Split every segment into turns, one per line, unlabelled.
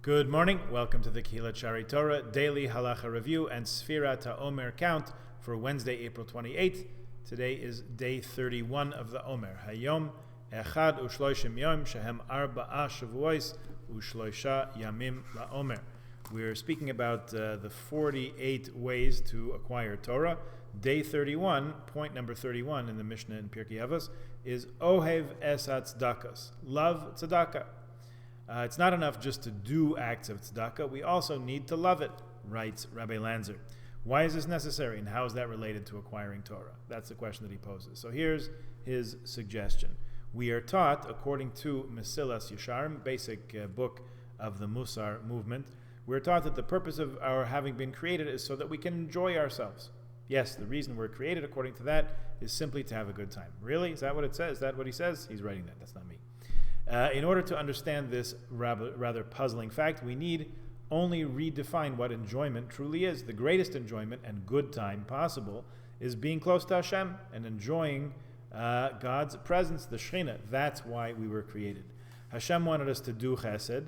Good morning. Welcome to the Kehillat Shari Torah Daily Halacha Review and Sefirah to Omer count for Wednesday, April 28th. Today is day 31 of the Omer. Hayom Echad Ushloishim Yom Shehem Arba'a Shavuos Ushloisha Yamim LaOmer. We're speaking about the 48 ways to acquire Torah. Day 31, point number 31 in the Mishnah in Pirkei Avos is Ohev Es HaTzedakos. Love tzedakah. It's not enough just to do acts of tzedakah. We also need to love it, writes Rabbi Lanzer. Why is this necessary, and how is that related to acquiring Torah? That's the question that he poses. So here's his suggestion. We are taught, according to Mesilas Yesharim, basic book of the Musar movement, we're taught that the purpose of our having been created is so that we can enjoy ourselves. Yes, the reason we're created, according to that, is simply to have a good time. Really? Is that what it says? Is that what he says? He's writing that. That's not me. In order to understand this rather puzzling fact, we need only redefine what enjoyment truly is. The greatest enjoyment and good time possible is being close to Hashem and enjoying God's presence, the Shekhinah. That's why we were created. Hashem wanted us to do chesed,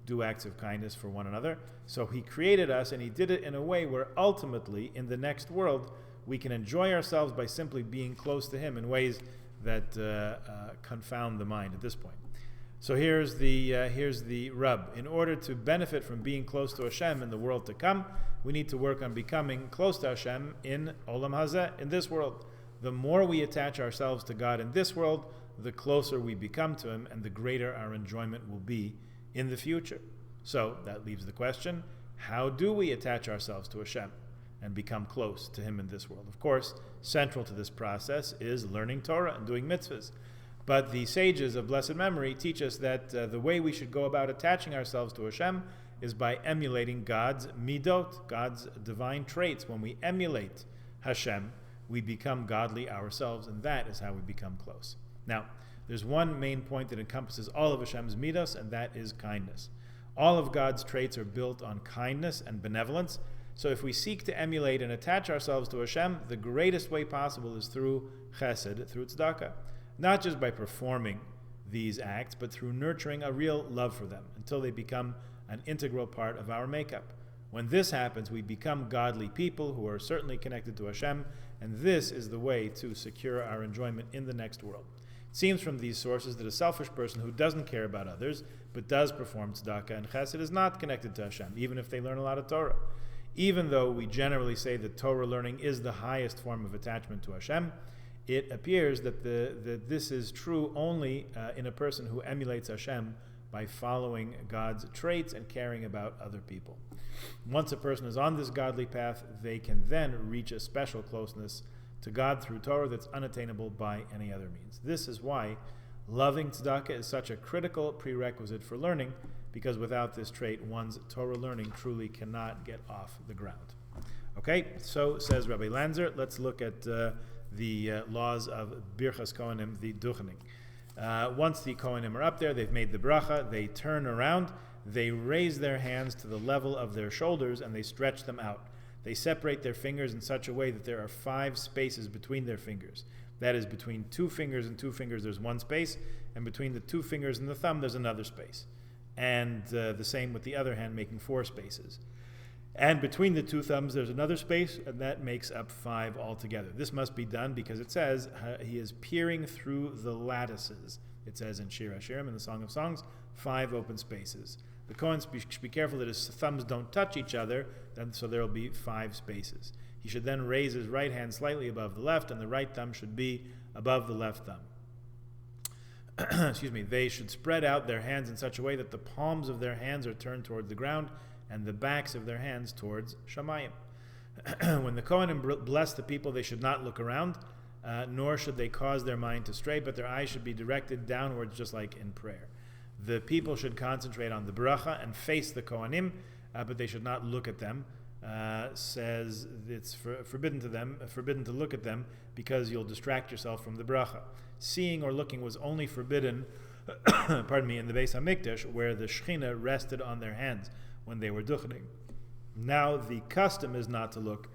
do acts of kindness for one another. So He created us, and He did it in a way where ultimately, in the next world, we can enjoy ourselves by simply being close to Him in ways that confound the mind at this point. So here's the rub. In order to benefit from being close to Hashem in the world to come, we need to work on becoming close to Hashem in Olam Hazeh, in this world. The more we attach ourselves to God in this world, the closer we become to Him, and the greater our enjoyment will be in the future. So that leaves the question, how do we attach ourselves to Hashem and become close to Him in this world? Of course, central to this process is learning Torah and doing mitzvahs. But the sages of blessed memory teach us that the way we should go about attaching ourselves to Hashem is by emulating God's midot, God's divine traits. When we emulate Hashem, we become godly ourselves, and that is how we become close. Now, there's one main point that encompasses all of Hashem's midos, and that is kindness. All of God's traits are built on kindness and benevolence. So if we seek to emulate and attach ourselves to Hashem, the greatest way possible is through chesed, through tzedakah. Not just by performing these acts, but through nurturing a real love for them until they become an integral part of our makeup. When this happens, we become godly people who are certainly connected to Hashem, and this is the way to secure our enjoyment in the next world. It seems from these sources that a selfish person who doesn't care about others, but does perform tzedakah and chesed, is not connected to Hashem, even if they learn a lot of Torah. Even though we generally say that Torah learning is the highest form of attachment to Hashem, it appears that this is true only in a person who emulates Hashem by following God's traits and caring about other people. Once a person is on this godly path, they can then reach a special closeness to God through Torah that's unattainable by any other means. This is why loving tzedakah is such a critical prerequisite for learning, because without this trait, one's Torah learning truly cannot get off the ground. Okay, so says Rabbi Lanzer, let's look at the laws of Birchas Kohanim, the Duchening. Once the Kohanim are up there, they've made the bracha, they turn around, they raise their hands to the level of their shoulders, and they stretch them out. They separate their fingers in such a way that there are 5 spaces between their fingers. That is, between 2 fingers and 2 fingers there's 1 space, and between the 2 fingers and the thumb there's another space. And the same with the other hand, making 4 spaces. And between the 2 thumbs, there's another space, and that makes up 5 altogether. This must be done because it says he is peering through the lattices. It says in Shir HaShirim, in the Song of Songs, 5 open spaces. The Kohen should be careful that his thumbs don't touch each other, so there will be 5 spaces. He should then raise his right hand slightly above the left, and the right thumb should be above the left thumb. Excuse me. They should spread out their hands in such a way that the palms of their hands are turned toward the ground, and the backs of their hands towards Shamayim. When the Kohanim bless the people, they should not look around, nor should they cause their mind to stray, but their eyes should be directed downwards, just like in prayer. The people should concentrate on the bracha and face the Kohanim, but they should not look at them. Says it's forbidden to look at them, because you'll distract yourself from the bracha. Seeing or looking was only forbidden, in the Beis HaMikdash, where the Shekhinah rested on their hands when they were duchening. Now the custom is not to look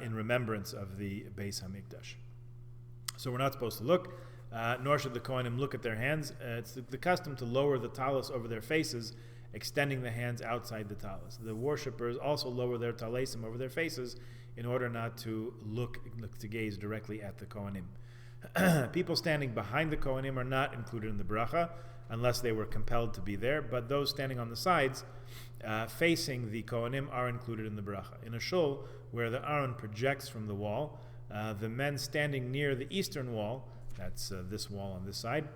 in remembrance of the Beis HaMikdash. So we're not supposed to look, nor should the Kohanim look at their hands. It's the custom to lower the talus over their faces extending the hands outside the talis. The worshippers also lower their talesim over their faces in order not to look to gaze directly at the Kohanim. People standing behind the Kohanim are not included in the bracha unless they were compelled to be there, but those standing on the sides facing the Kohanim are included in the bracha. In a shul where the Aron projects from the wall, the men standing near the eastern wall, that's this wall on this side,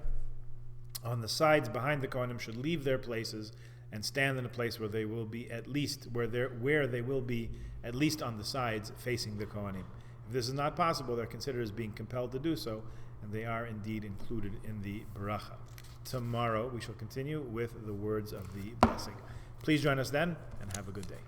on the sides behind the Kohanim should leave their places and stand in a place where they will be at least where they will be at least on the sides facing the Kohanim. If this is not possible, they're considered as being compelled to do so, and they are indeed included in the bracha. Tomorrow we shall continue with the words of the blessing. Please join us then, and have a good day.